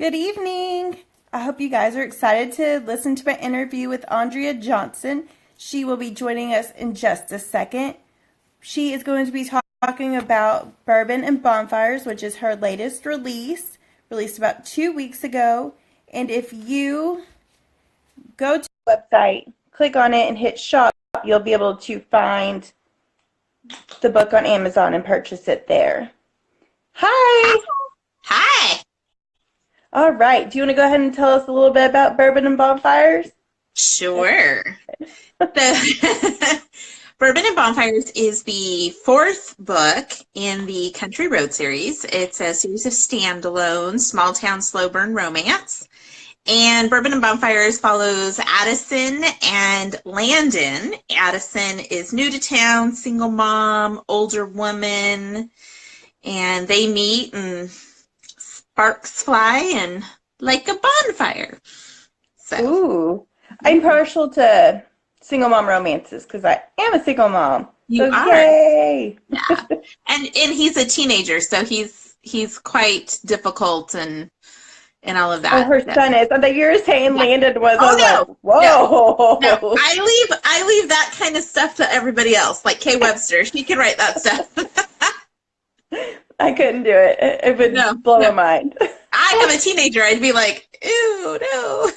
Good evening. I hope you guys are excited to listen to my interview with Andrea Johnston. She will be joining us in just a second. She is going to be talking about Bourbon and Bonfires, which is her latest release, released about 2 weeks ago. And if you go to the website, click on it, and hit shop, you'll be able to find the book on Amazon and purchase it there. Hi. Hi. All right. Do you want to go ahead and tell us a little bit about Bourbon and Bonfires? Sure. The Bourbon and Bonfires is the fourth book in the Country Road series. It's a series of standalone small town slow burn romance. And Bourbon and Bonfires follows Addison and Landon. Addison is new to town, single mom, older woman, and they meet and sparks fly and like a bonfire. So. Ooh, I'm partial to single mom romances because I am a single mom. You are. Yay! Yeah. And he's a teenager, so he's quite difficult and all of that. Oh, her son is. I thought you were saying Landon was. Oh, no. Like, whoa. No. I leave that kind of stuff to everybody else, like Kay Webster. She can write that stuff. I couldn't do it. It would blow my mind. I have a teenager. I'd be like, ew, no.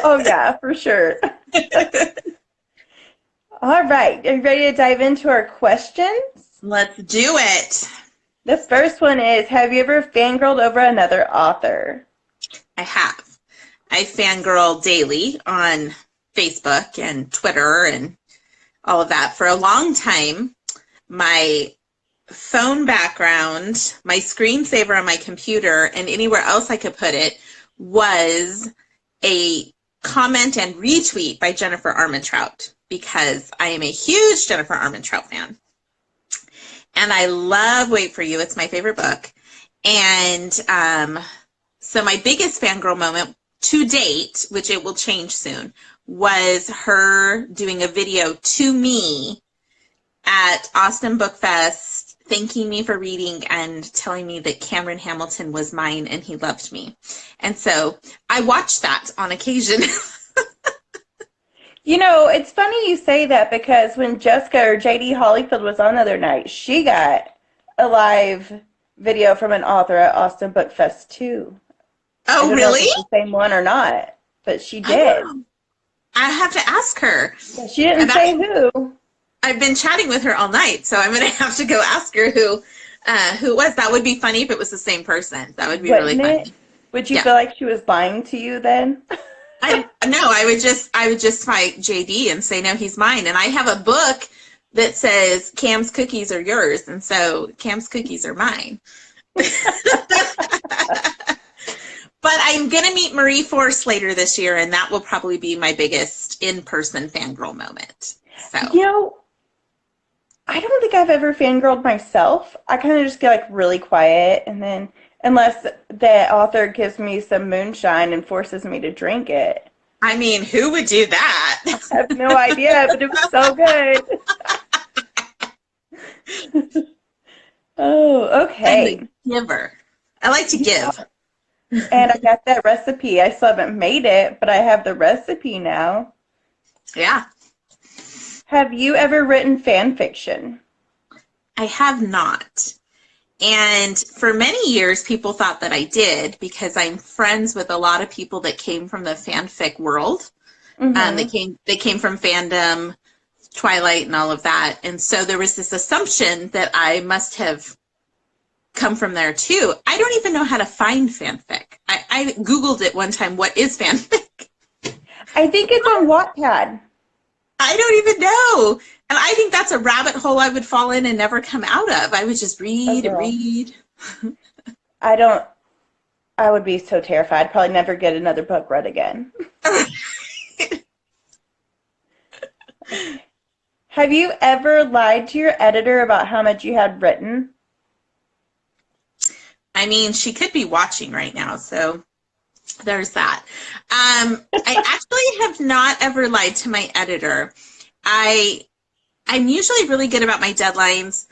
Oh, yeah, for sure. All right. Are you ready to dive into our questions? Let's do it. The first one is, have you ever fangirled over another author? I have. I fangirl daily on Facebook and Twitter and all of that. For a long time, my phone background, my screensaver on my computer, and anywhere else I could put it was a comment and retweet by Jennifer Armentrout, because I am a huge Jennifer Armentrout fan. And I love Wait For You. It's my favorite book. And so my biggest fangirl moment to date, which it will change soon, was her doing a video to me at Austin Book Fest, thanking me for reading and telling me that Cameron Hamilton was mine and he loved me. And so I watched that on occasion. You know, it's funny you say that because when Jessica or JD Hollyfield was on the other night, she got a live video from an author at Austin Book Fest too. Oh, I don't really? know if it's the same one or not, but she did. I have to ask her. She didn't say who. I've been chatting with her all night, so I'm going to have to go ask her who it was. That would be funny if it was the same person. That would be really funny. Would you feel like she was lying to you then? I would just fight JD and say, no, he's mine. And I have a book that says Cam's cookies are yours, and so Cam's cookies are mine. But I'm going to meet Marie Force later this year, and that will probably be my biggest in-person fangirl moment. So. You know, I don't think I've ever fangirled myself. I kind of just get like really quiet, and then unless the author gives me some moonshine and forces me to drink it. I mean, who would do that? I have no idea, but it was so good. Oh, okay. I'm a giver. I like to give. And I got that recipe. I still haven't made it, but I have the recipe now. Yeah. Have you ever written fan fiction? I have not. And for many years, people thought that I did because I'm friends with a lot of people that came from the fanfic world. Mm-hmm. They came from fandom, Twilight, and all of that. And so there was this assumption that I must have come from there too. I don't even know how to find fanfic. I Googled it one time. What is fanfic? I think it's on Wattpad. I don't even know. And I think that's a rabbit hole I would fall in and never come out of. I would just read and read. I would be so terrified. I'd probably never get another book read again. Have you ever lied to your editor about how much you had written? I mean, she could be watching right now, so there's that. I actually have not ever lied to my editor. I'm usually really good about my deadlines.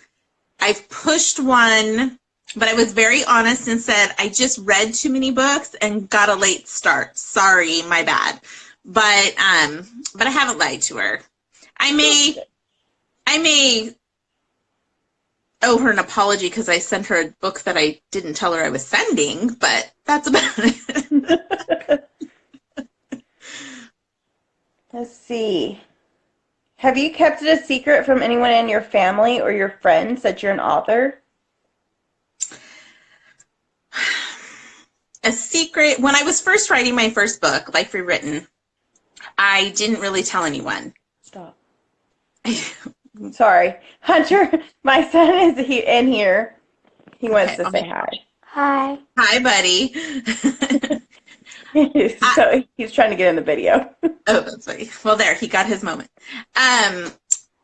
I've pushed one But I was very honest and said, I just read too many books and got a late start. Sorry, my bad. But I haven't lied to her. I may owe her an apology because I sent her a book that I didn't tell her I was sending, but that's about it. Let's see. Have you kept it a secret from anyone in your family or your friends that you're an author? A secret. When I was first writing my first book, Life Rewritten, I didn't really tell anyone. Stop. Sorry. Hunter, my son is in here. He wants to say hi. Hi. Hi, buddy. So he's trying to get in the video. Oh, that's funny. Well, there, he got his moment.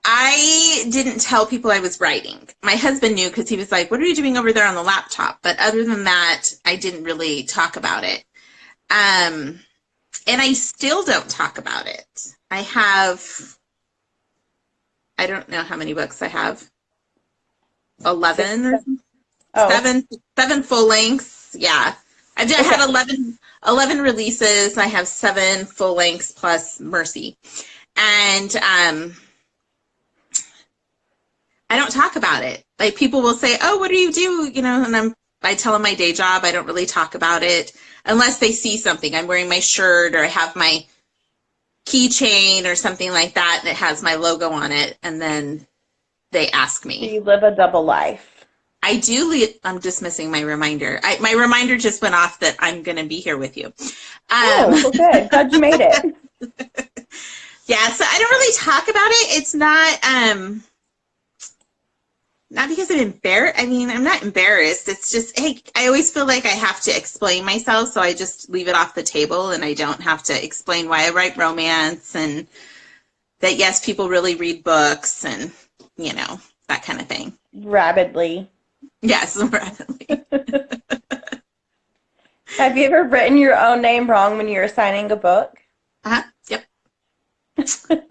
I didn't tell people I was writing. My husband knew because he was like, what are you doing over there on the laptop? But other than that, I didn't really talk about it. And I still don't talk about it. I don't know how many books I have. 11 or seven full lengths. Yeah. I had 11 releases. I have 7 full lengths plus Mercy. And I don't talk about it. Like, people will say, oh, what do you do? You know, and I tell them my day job. I don't really talk about it unless they see something. I'm wearing my shirt or I have my keychain or something like that and it has my logo on it, and then they ask me. Do you live a double life? I do. I'm dismissing my reminder. My reminder just went off that I'm going to be here with you. Well, good. Glad you made it. Yeah, so I don't really talk about it. It's not because I'm embarrassed. I mean, I'm not embarrassed. It's just, hey, I always feel like I have to explain myself, so I just leave it off the table, and I don't have to explain why I write romance, and that, yes, people really read books, and, you know, that kind of thing. Rapidly. Yes, rapidly. Have you ever written your own name wrong when you were signing a book? Yep.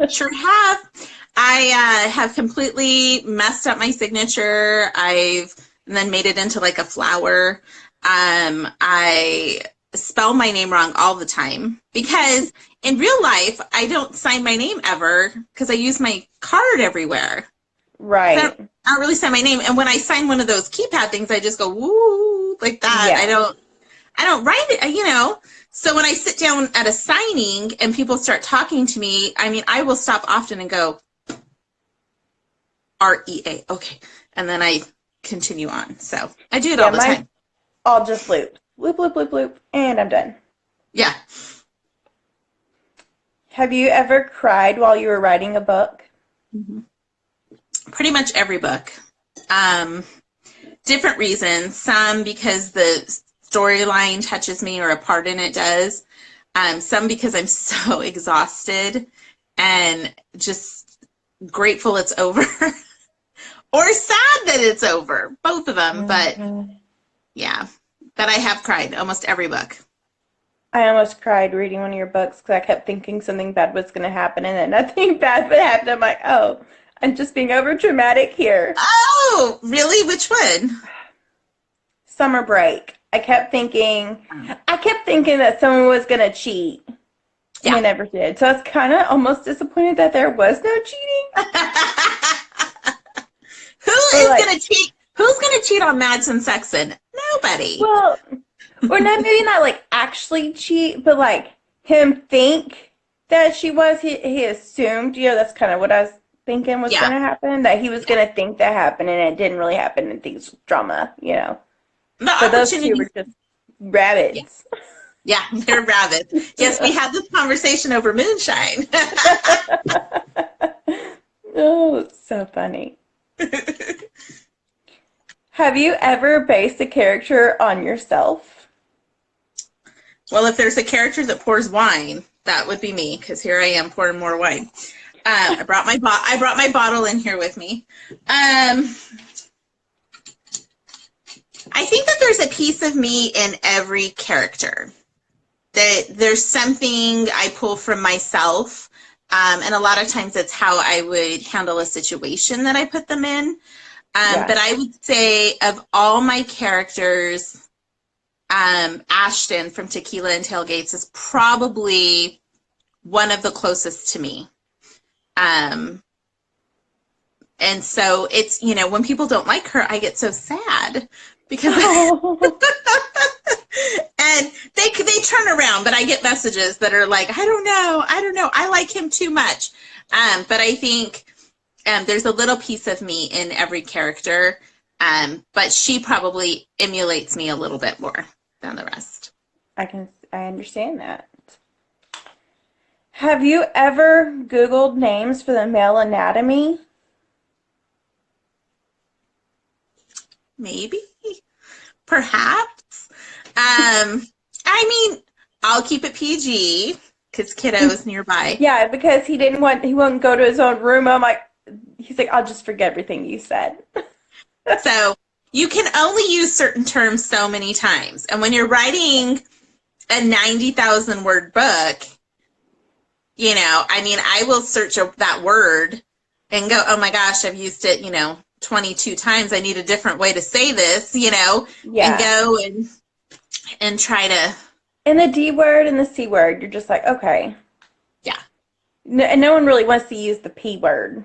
Sure have. I have completely messed up my signature. And then made it into like a flower. I spell my name wrong all the time because in real life, I don't sign my name ever because I use my card everywhere. Right. So I don't really sign my name. And when I sign one of those keypad things, I just go, woo, like that. Yeah. I don't write it, you know. So when I sit down at a signing and people start talking to me, I mean, I will stop often and go, REA, okay. And then I continue on. So I do it all the time. I'll just loop. Loop, loop, loop, loop, and I'm done. Yeah. Have you ever cried while you were writing a book? Mm-hmm. Pretty much every book. Different reasons. Some because the storyline touches me or a part in it does. Some because I'm so exhausted and just grateful it's over. Or sad that it's over. Both of them. Mm-hmm. But yeah. But I have cried almost every book. I almost cried reading one of your books because I kept thinking something bad was going to happen and then nothing bad would happen. I'm like, oh, I'm just being over dramatic here. Oh, really? Which one? Summer Break. I kept thinking that someone was going to cheat. Yeah. And they never did. So I was kind of almost disappointed that there was no cheating. Who's gonna cheat on Madsen Sexton? Nobody. Well, or not, maybe not like actually cheat, but like him think that she was. He assumed, you know, that's kind of what I was thinking was gonna happen. That he was gonna think that happened, and it didn't really happen. And things drama, you know. So those two were just rabbits. Yeah, they're rabbits. Yes, we had this conversation over moonshine. Oh, it's so funny. Have you ever based a character on yourself? Well, if there's a character that pours wine, that would be me, because here I am pouring more wine. I brought my bottle in here with me. I think that there's a piece of me in every character. That there's something I pull from myself, and a lot of times it's how I would handle a situation that I put them in. Yeah. But I would say of all my characters, Ashton from Tequila and Tailgates is probably one of the closest to me. And so it's, when people don't like her, I get so sad because and they turn around, but I get messages that are like, I don't know, I like him too much. But I think there's a little piece of me in every character, but she probably emulates me a little bit more than the rest. I understand that. Have you ever Googled names for the male anatomy? Maybe, perhaps. I mean, I'll keep it PG because kiddo is nearby. Yeah, because he wouldn't go to his own room. He's like, I'll just forget everything you said. So you can only use certain terms so many times. And when you're writing a 90,000 word book, I will search that word and go, oh my gosh, I've used it, 22 times. I need a different way to say this, Yeah. And go and try to. And the D word and the C word, you're just like, okay. Yeah. And no one really wants to use the P word.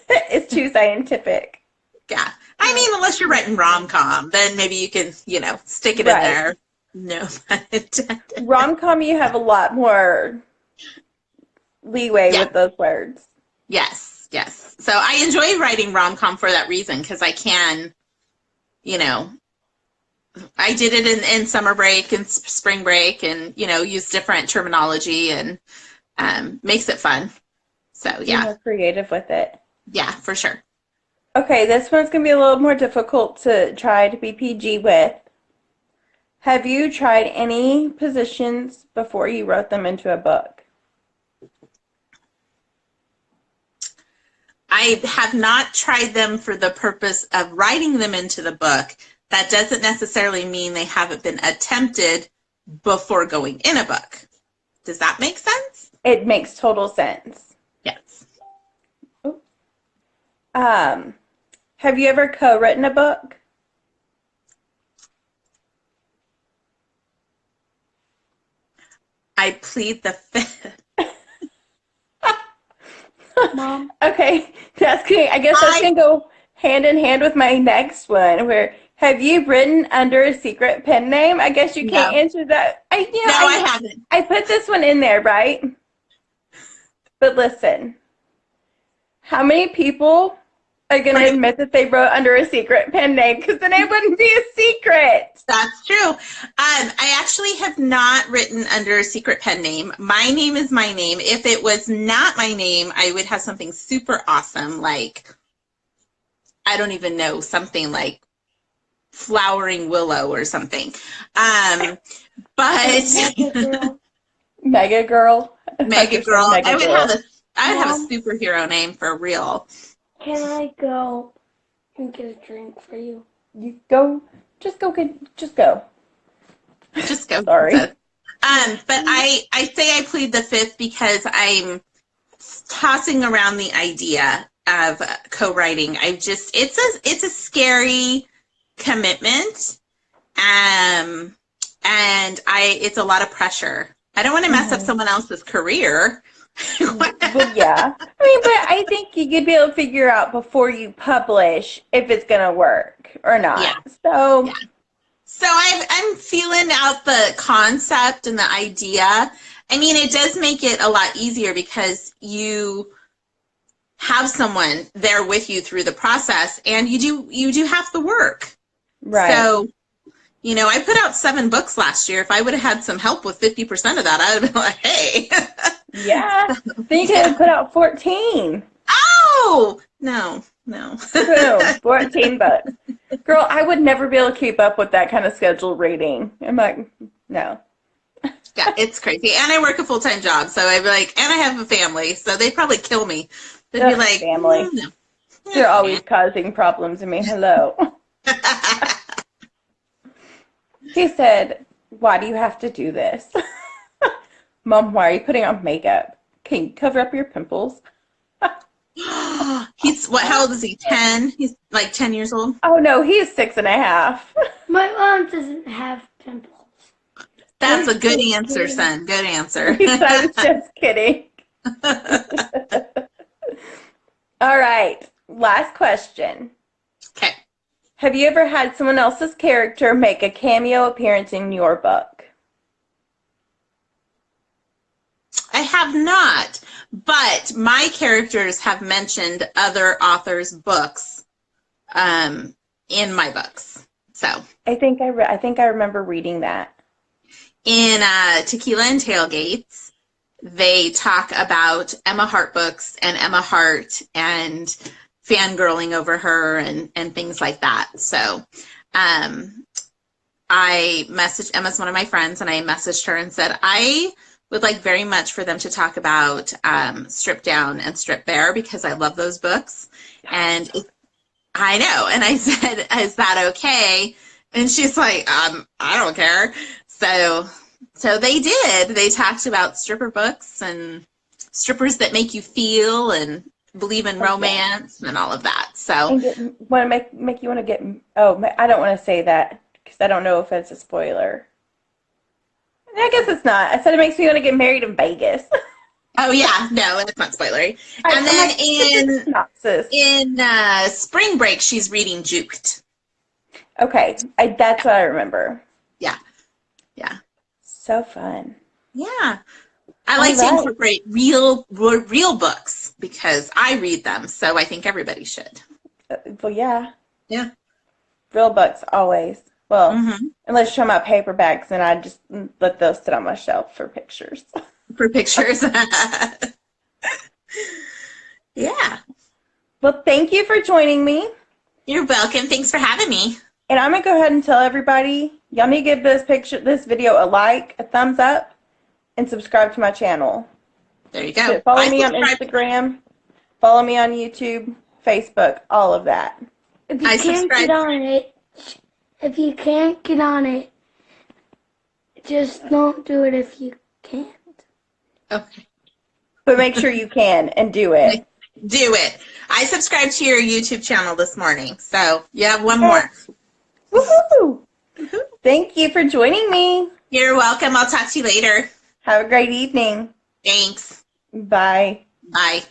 It's too scientific. Yeah. I mean, unless you're writing rom-com, then maybe you can, stick it in there. No pun intended. Rom-com, you have a lot more leeway with those words. Yes. So I enjoy writing rom-com for that reason, because I can, I did it in summer break and spring break and, use different terminology and makes it fun. So, yeah. You're more creative with it. Yeah, for sure. Okay, this one's going to be a little more difficult to try to be PG with. Have you tried any positions before you wrote them into a book? I have not tried them for the purpose of writing them into the book. That doesn't necessarily mean they haven't been attempted before going in a book. Does that make sense? It makes total sense. Yes. Oops. Have you ever co-written a book? I plead the fifth. Mom. Okay, I guess that's going to go hand in hand with my next one, where have you written under a secret pen name? I guess you can't answer that. I haven't. I put this one in there, right? But listen, how many people are going to admit that they wrote under a secret pen name? Because then it wouldn't be a secret. That's true. I actually have not written under a secret pen name. My name is my name. If it was not my name, I would have something super awesome, like, I don't even know, something like Flowering Willow or something. But Mega Girl. Mega Girl. I would have a superhero name for real. Can I go and get a drink for you? You go. Just go. Just go. Sorry. But I say I plead the fifth because I'm tossing around the idea of co-writing. It's a scary commitment, and it's a lot of pressure. I don't want to mess up someone else's career. Well, yeah. But I think you could be able to figure out before you publish if it's going to work or not. Yeah. So I'm feeling out the concept and the idea. I mean, it does make it a lot easier because you have someone there with you through the process, and you do half the work. Right. So, I put out 7 books last year. If I would have had some help with 50% of that, I would have been like, hey. Yeah. Then you could have put out 14. Oh! No. Boom. 14 books. Girl, I would never be able to keep up with that kind of schedule reading. I'm like, no. Yeah, it's crazy. And I work a full-time job, so I'd be like, and I have a family, so they'd probably kill me. They'd be like, family. No. They're always causing problems. I mean, hello. He said, why do you have to do this? Mom, why are you putting on makeup? Can you cover up your pimples? How old is he? 10? He's like 10 years old? Oh, no, he is 6.5. My mom doesn't have pimples. That's I'm a good just answer, kidding. son. Good answer. I was just kidding. All right, last question. Okay. Have you ever had someone else's character make a cameo appearance in your book? I have not, but my characters have mentioned other authors' books in my books. So I think I remember reading that. in Tequila and Tailgates, they talk about Emma Hart books and Emma Hart and fangirling over her and things like that. So I messaged, Emma's one of my friends, and I messaged her and said, I would like very much for them to talk about Strip Down and Strip Bare, because I love those books. And I know. And I said, is that okay? And she's like, I don't care. So they did. They talked about stripper books and strippers that make you feel and believe in romance and all of that. So Make you want to get. Oh, I don't want to say that because I don't know if it's a spoiler. I guess it's not. I said it makes me want to get married in Vegas. oh yeah, no, it's not spoilery. And then in Spring Break, she's reading Juked. Okay, that's what I remember. Yeah. So fun. Yeah. I like to incorporate real books because I read them, so I think everybody should. Well, yeah. Yeah. Real books, always. Well, Mm-hmm. unless you're talking about paperbacks, then I just let those sit on my shelf for pictures. For pictures. Yeah. Well, thank you for joining me. You're welcome. Thanks for having me. And I'm going to go ahead and tell everybody, y'all need to give this video a like, a thumbs up, and subscribe to my channel. There you go. Follow me on Instagram, follow me on YouTube, Facebook, all of that. If you can't get on it, just don't do it if you can't. Okay. But make sure you can and do it. Do it. I subscribed to your YouTube channel this morning, so you have one more. Woohoo! Thank you for joining me. You're welcome. I'll talk to you later. Have a great evening. Thanks. Bye. Bye.